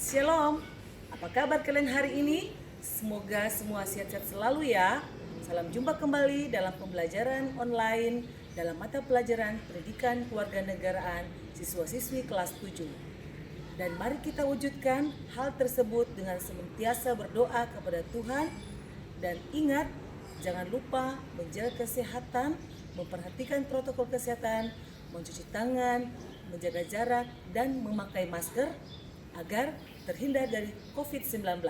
Shalom, apa kabar kalian hari ini? Semoga semua sehat-sehat selalu ya. Salam jumpa kembali dalam pembelajaran online dalam mata pelajaran Pendidikan Kewarganegaraan siswa-siswi kelas 7. Dan mari kita wujudkan hal tersebut dengan senantiasa berdoa kepada Tuhan. Dan ingat, jangan lupa menjaga kesehatan, memperhatikan protokol kesehatan, mencuci tangan, menjaga jarak, dan memakai masker agar terhindar dari COVID-19.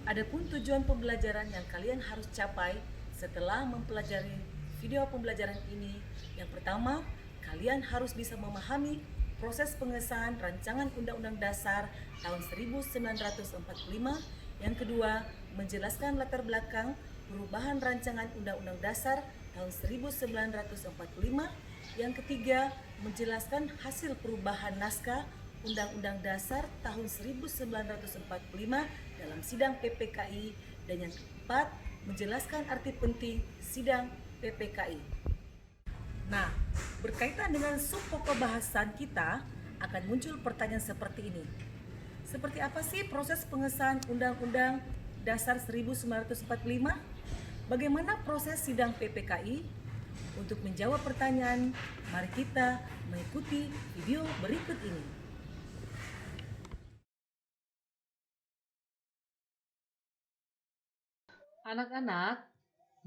Adapun tujuan pembelajaran yang kalian harus capai setelah mempelajari video pembelajaran ini, yang pertama, kalian harus bisa memahami proses pengesahan Rancangan Undang-Undang Dasar tahun 1945. Yang kedua, menjelaskan latar belakang perubahan Rancangan Undang-Undang Dasar tahun 1945. Yang ketiga, menjelaskan hasil perubahan naskah Undang-Undang Dasar tahun 1945 dalam sidang PPKI. Dan yang keempat, menjelaskan arti penting sidang PPKI. Nah, berkaitan dengan pokok bahasan kita, akan muncul pertanyaan seperti ini. Seperti apa sih proses pengesahan Undang-Undang Dasar 1945? Bagaimana proses sidang PPKI? Untuk menjawab pertanyaan, mari kita mengikuti video berikut ini. Anak-anak,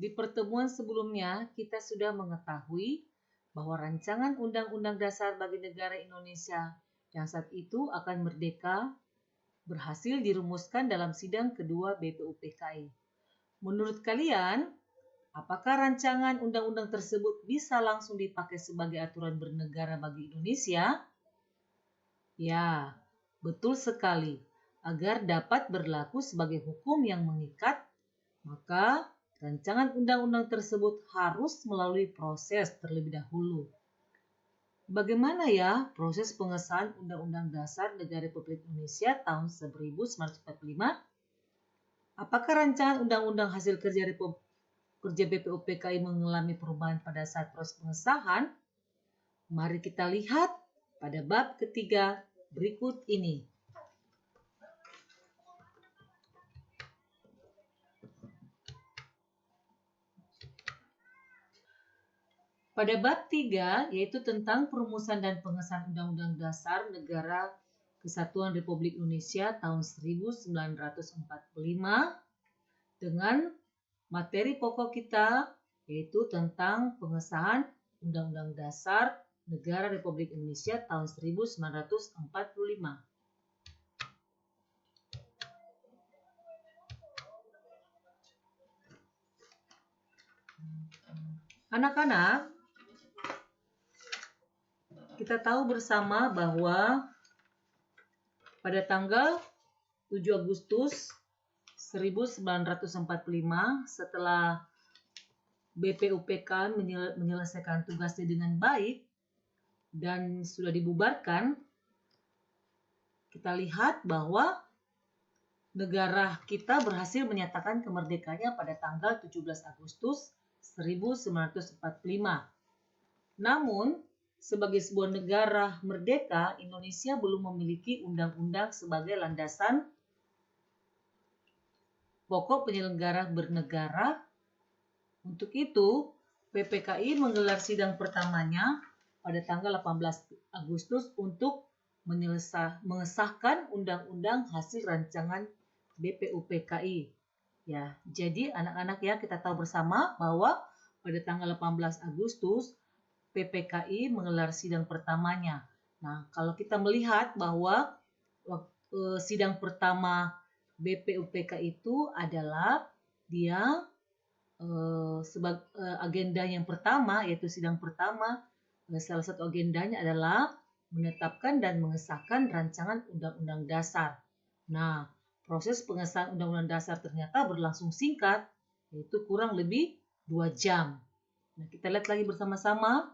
di pertemuan sebelumnya kita sudah mengetahui bahwa rancangan Undang-Undang Dasar bagi negara Indonesia yang saat itu akan merdeka berhasil dirumuskan dalam sidang kedua BPUPKI. Menurut kalian, apakah rancangan undang-undang tersebut bisa langsung dipakai sebagai aturan bernegara bagi Indonesia? Ya, betul sekali. Agar dapat berlaku sebagai hukum yang mengikat, maka rancangan undang-undang tersebut harus melalui proses terlebih dahulu. Bagaimana ya proses pengesahan Undang-Undang Dasar Negara Republik Indonesia tahun 1945? Apakah rancangan undang-undang hasil kerja BPUPKI mengalami perubahan pada saat proses pengesahan? Mari kita lihat pada bab ketiga berikut ini. Pada bab 3, yaitu tentang perumusan dan pengesahan Undang-Undang Dasar Negara Kesatuan Republik Indonesia tahun 1945, dengan materi pokok kita, yaitu tentang pengesahan Undang-Undang Dasar Negara Republik Indonesia tahun 1945. Anak-anak, kita tahu bersama bahwa pada tanggal 7 Agustus 1945, setelah BPUPK menyelesaikan tugasnya dengan baik dan sudah dibubarkan, kita lihat bahwa negara kita berhasil menyatakan kemerdekaannya pada tanggal 17 Agustus 1945. Namun, sebagai sebuah negara merdeka, Indonesia belum memiliki undang-undang sebagai landasan pokok penyelenggara bernegara. Untuk itu, PPKI menggelar sidang pertamanya pada tanggal 18 Agustus untuk mengesahkan undang-undang hasil rancangan BPUPKI. Ya, jadi anak-anak ya, kita tahu bersama bahwa pada tanggal 18 Agustus PPKI menggelar sidang pertamanya. Nah, kalau kita melihat bahwa sidang pertama BPUPK itu adalah dia sebagai agenda yang pertama, yaitu sidang pertama, salah satu agendanya adalah menetapkan dan mengesahkan rancangan Undang-Undang Dasar. Nah, proses pengesahan Undang-Undang Dasar ternyata berlangsung singkat, yaitu kurang lebih 2 jam. Nah, kita lihat lagi bersama-sama.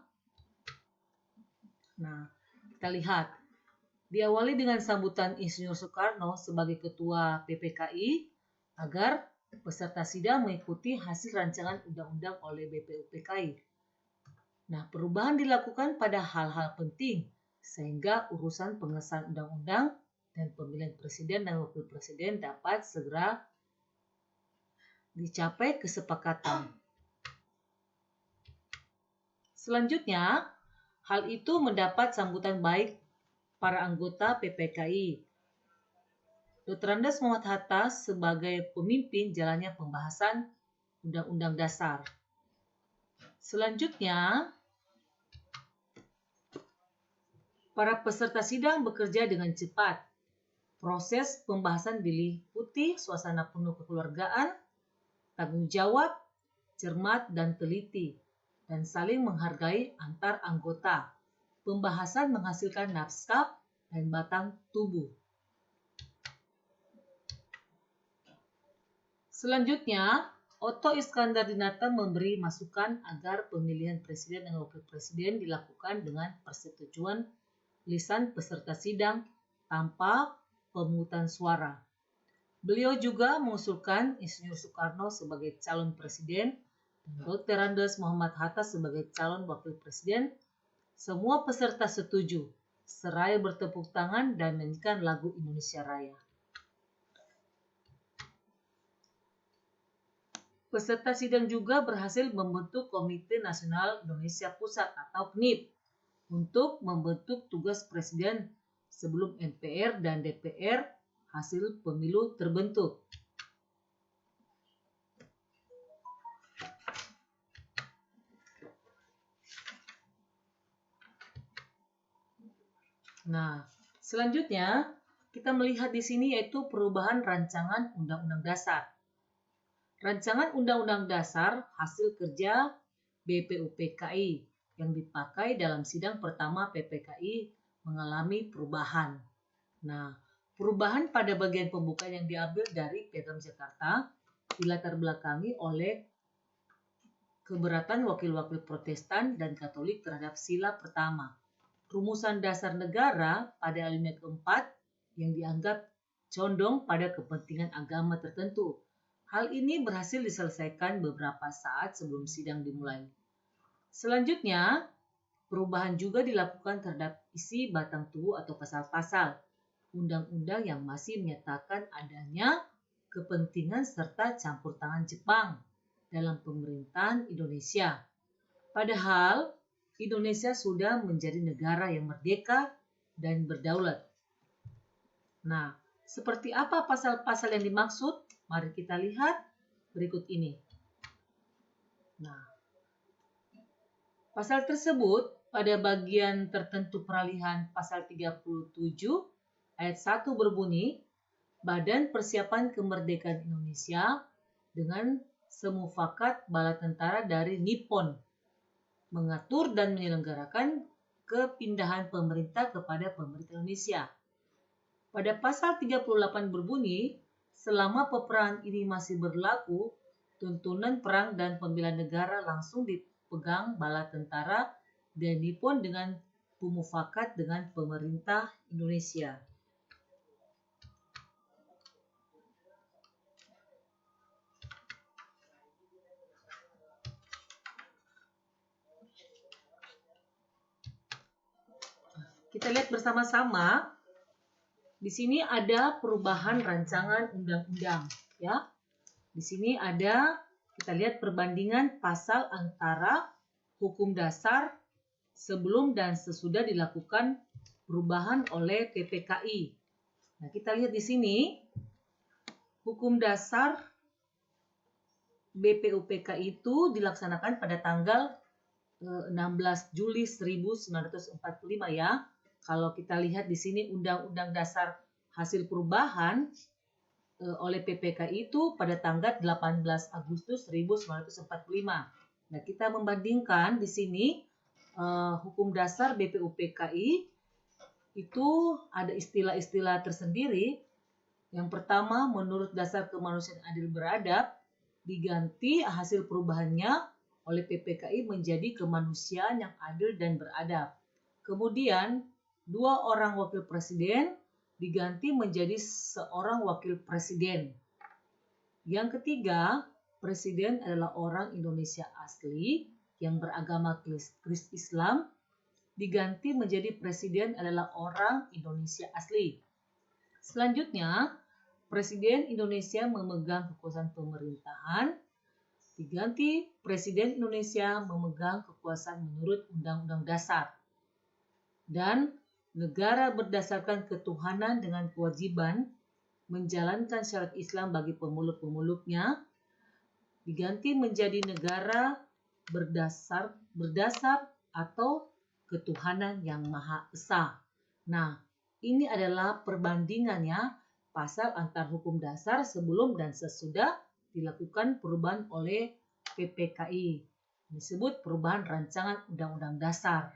Nah, kita lihat. Diawali dengan sambutan Insinyur Soekarno sebagai Ketua PPKI agar peserta sidang mengikuti hasil rancangan undang-undang oleh BPUPKI. Nah, perubahan dilakukan pada hal-hal penting sehingga urusan pengesahan undang-undang dan pemilihan presiden dan wakil presiden dapat segera dicapai kesepakatan. Selanjutnya, hal itu mendapat sambutan baik para anggota PPKI. Dr. Andes Muhammad Hatta sebagai pemimpin jalannya pembahasan Undang-Undang Dasar. Selanjutnya, para peserta sidang bekerja dengan cepat. Proses pembahasan diliputi suasana penuh kekeluargaan, tanggung jawab, cermat dan teliti, dan saling menghargai antar anggota. Pembahasan menghasilkan naskah dan batang tubuh. Selanjutnya, Otto Iskandar Dinata memberi masukan agar pemilihan presiden dan wakil presiden dilakukan dengan persetujuan lisan peserta sidang tanpa pemungutan suara. Beliau juga mengusulkan Insinyur Soekarno sebagai calon presiden dan Dr. Andes Muhammad Hatta sebagai calon wakil presiden. Semua peserta setuju, seraya bertepuk tangan dan menyanyikan lagu Indonesia Raya. Peserta sidang juga berhasil membentuk Komite Nasional Indonesia Pusat atau KNIP untuk membentuk tugas presiden sebelum MPR dan DPR hasil pemilu terbentuk. Nah, selanjutnya kita melihat di sini yaitu perubahan rancangan Undang-Undang Dasar. Rancangan Undang-Undang Dasar hasil kerja BPUPKI yang dipakai dalam sidang pertama PPKI mengalami perubahan. Nah, perubahan pada bagian pembukaan yang diambil dari Piagam Jakarta dilatar belakangi oleh keberatan wakil-wakil Protestan dan Katolik terhadap sila pertama. Rumusan dasar negara pada alinea keempat yang dianggap condong pada kepentingan agama tertentu. Hal ini berhasil diselesaikan beberapa saat sebelum sidang dimulai. Selanjutnya, perubahan juga dilakukan terhadap isi batang tubuh atau pasal-pasal undang-undang yang masih menyatakan adanya kepentingan serta campur tangan Jepang dalam pemerintahan Indonesia. Padahal, Indonesia sudah menjadi negara yang merdeka dan berdaulat. Nah, seperti apa pasal-pasal yang dimaksud? Mari kita lihat berikut ini. Nah, pasal tersebut pada bagian tertentu peralihan pasal 37 ayat 1 berbunyi, Badan Persiapan Kemerdekaan Indonesia dengan semufakat bala tentara dari Nippon mengatur dan menyelenggarakan kepindahan pemerintah kepada pemerintah Indonesia. Pada pasal 38 berbunyi, selama peperangan ini masih berlaku, tuntunan perang dan pembelaan negara langsung dipegang bala tentara dan Nippon dengan pemufakat dengan pemerintah Indonesia. Kita lihat bersama-sama. Di sini ada perubahan rancangan undang-undang, ya. Di sini ada kita lihat perbandingan pasal antara hukum dasar sebelum dan sesudah dilakukan perubahan oleh PPKI. Nah, kita lihat di sini hukum dasar BPUPKI itu dilaksanakan pada tanggal 16 Juli 1945 ya. Kalau kita lihat di sini Undang-Undang Dasar hasil perubahan oleh PPKI itu pada tanggal 18 Agustus 1945. Nah, kita membandingkan di sini hukum dasar BPUPKI itu ada istilah-istilah tersendiri. Yang pertama, menurut dasar kemanusiaan adil beradab, diganti hasil perubahannya oleh PPKI menjadi kemanusiaan yang adil dan beradab. Kemudian, 2 orang wakil presiden diganti menjadi seorang wakil presiden. Yang ketiga, presiden adalah orang Indonesia asli yang beragama Kristen Islam, diganti menjadi presiden adalah orang Indonesia asli. Selanjutnya, Presiden Indonesia memegang kekuasaan pemerintahan, diganti Presiden Indonesia memegang kekuasaan menurut Undang-Undang Dasar. Dan negara berdasarkan ketuhanan dengan kewajiban menjalankan syariat Islam bagi pemeluk-pemeluknya, diganti menjadi negara berdasar atau ketuhanan yang Maha Esa. Nah, ini adalah perbandingannya pasal antar hukum dasar sebelum dan sesudah dilakukan perubahan oleh PPKI. Disebut perubahan rancangan Undang-Undang Dasar.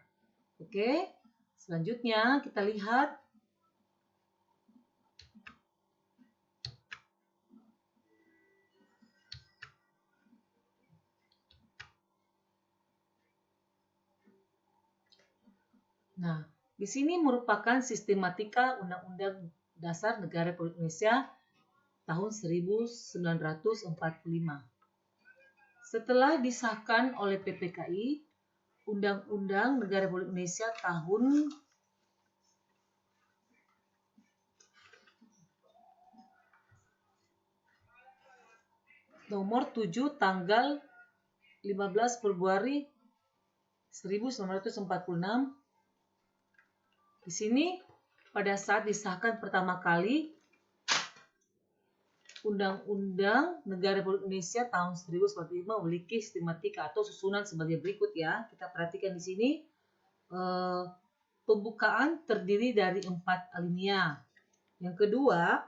Oke, selanjutnya kita lihat Nah, di sini merupakan sistematika Undang-Undang Dasar Negara Republik Indonesia tahun 1945. Setelah disahkan oleh PPKI, Undang-Undang Negara Republik Indonesia tahun nomor 7 tanggal 15 Februari 1946. Di sini pada saat disahkan pertama kali Undang-Undang Negara Republik Indonesia tahun 1945 memiliki sistematika atau susunan sebagai berikut ya. Kita perhatikan di sini pembukaan terdiri dari 4 alinea. Yang kedua,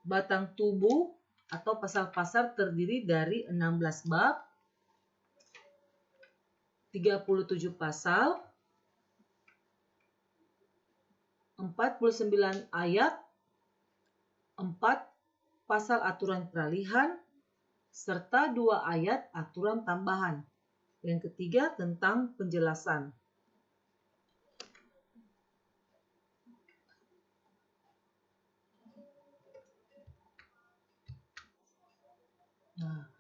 batang tubuh atau pasal-pasal terdiri dari 16 bab, 37 pasal, 49 ayat, 4 pasal aturan peralihan, serta 2 ayat aturan tambahan. Yang ketiga tentang penjelasan. Nah,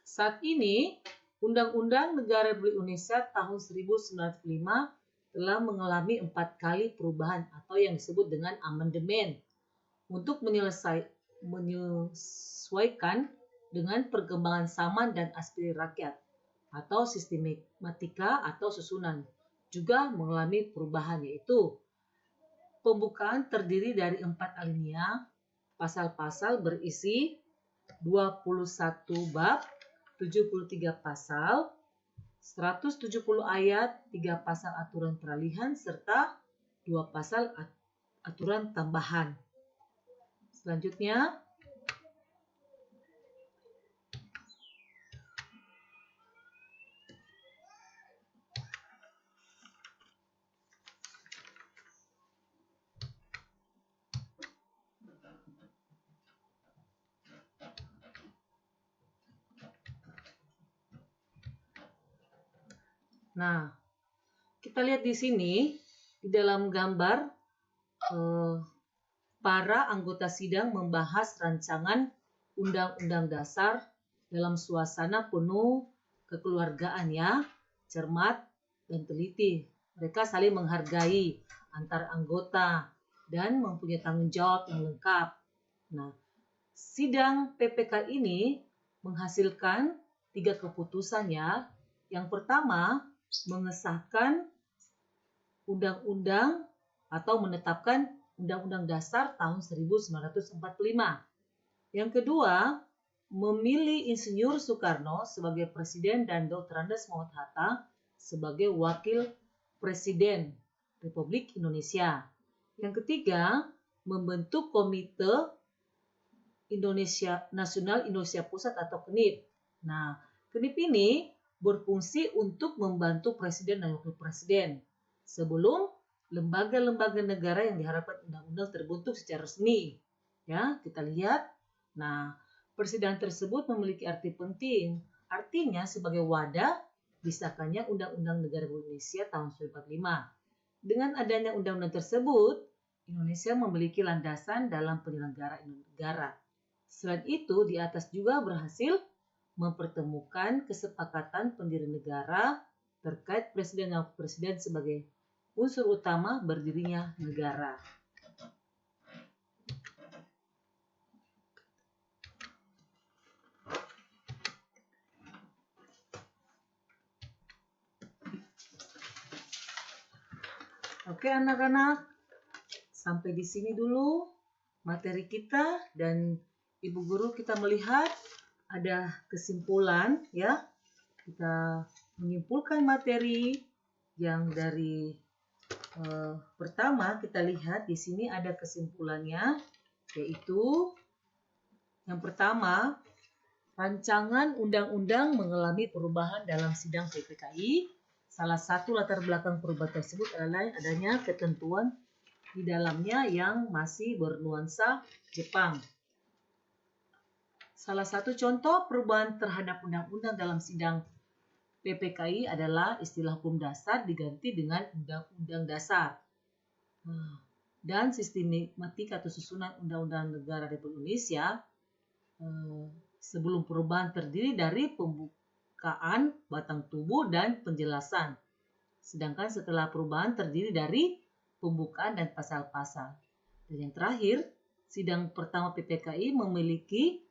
saat ini Undang-Undang Negara Republik Indonesia tahun 1945 telah mengalami 4 kali perubahan atau yang disebut dengan amandemen untuk menyesuaikan dengan perkembangan zaman dan aspirasi rakyat atau sistematika atau susunan. Juga mengalami perubahan yaitu pembukaan terdiri dari 4 alinea, pasal-pasal berisi 21 bab, 73 pasal, 170 ayat, 3 pasal aturan peralihan, serta 2 pasal aturan tambahan. Selanjutnya, nah, kita lihat di sini di dalam gambar para anggota sidang membahas rancangan Undang-Undang Dasar dalam suasana penuh kekeluargaan ya, cermat dan teliti. Mereka saling menghargai antar anggota dan mempunyai tanggung jawab yang lengkap. Nah, sidang PPK ini menghasilkan 3 keputusan ya. Yang pertama, mengesahkan undang-undang atau menetapkan Undang-Undang Dasar tahun 1945. Yang kedua, memilih Insinyur Soekarno sebagai Presiden dan Dr. Andes Muhammad Hatta sebagai Wakil Presiden Republik Indonesia. Yang ketiga, membentuk Komite Indonesia Nasional Indonesia Pusat atau KNIP. Nah, KNIP ini berfungsi untuk membantu Presiden dan Wakil Presiden sebelum lembaga-lembaga negara yang diharapkan undang-undang terbentuk secara resmi. Ya, kita lihat. Nah, persidangan tersebut memiliki arti penting. Artinya sebagai wadah disahkannya Undang-Undang Negara Republik Indonesia tahun 1945. Dengan adanya undang-undang tersebut, Indonesia memiliki landasan dalam penyelenggaraan negara. Selain itu, di atas juga berhasil mempertemukan kesepakatan pendiri negara terkait presiden dan wakil presiden sebagai unsur utama berdirinya negara. Oke anak-anak, sampai di sini dulu materi kita, dan Ibu Guru kita melihat ada kesimpulan ya. Kita menyimpulkan materi yang dari pertama kita lihat di sini ada kesimpulannya, yaitu yang pertama, rancangan undang-undang mengalami perubahan dalam sidang PPKI. Salah satu latar belakang perubahan tersebut adalah adanya ketentuan di dalamnya yang masih bernuansa Jepang. Salah satu contoh perubahan terhadap undang-undang dalam sidang PPKI adalah istilah hukum dasar diganti dengan undang-undang dasar. Dan sistematika atau susunan undang-undang negara Republik Indonesia sebelum perubahan terdiri dari pembukaan batang tubuh dan penjelasan. Sedangkan setelah perubahan terdiri dari pembukaan dan pasal-pasal. Dan yang terakhir, sidang pertama PPKI memiliki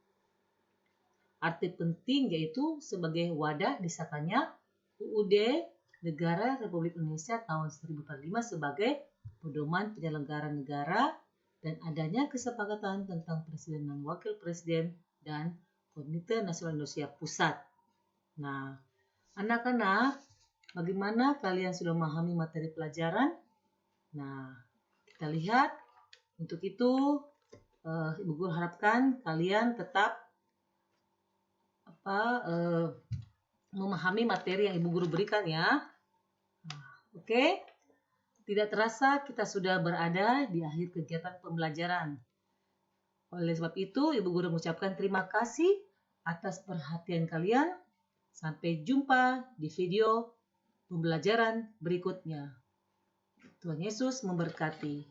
arti penting, yaitu sebagai wadah disahkannya UUD Negara Republik Indonesia tahun 1945 sebagai pedoman penyelenggaraan negara dan adanya kesepakatan tentang Presiden dan Wakil Presiden dan Komite Nasional Indonesia Pusat. Nah, anak-anak, bagaimana kalian sudah memahami materi pelajaran? Nah, kita lihat. Untuk itu, Ibu Guru harapkan kalian tetap memahami materi yang Ibu Guru berikan ya. Oke. Tidak terasa kita sudah berada di akhir kegiatan pembelajaran. Oleh sebab itu, Ibu Guru mengucapkan terima kasih atas perhatian kalian. Sampai jumpa di video pembelajaran berikutnya. Tuhan Yesus memberkati.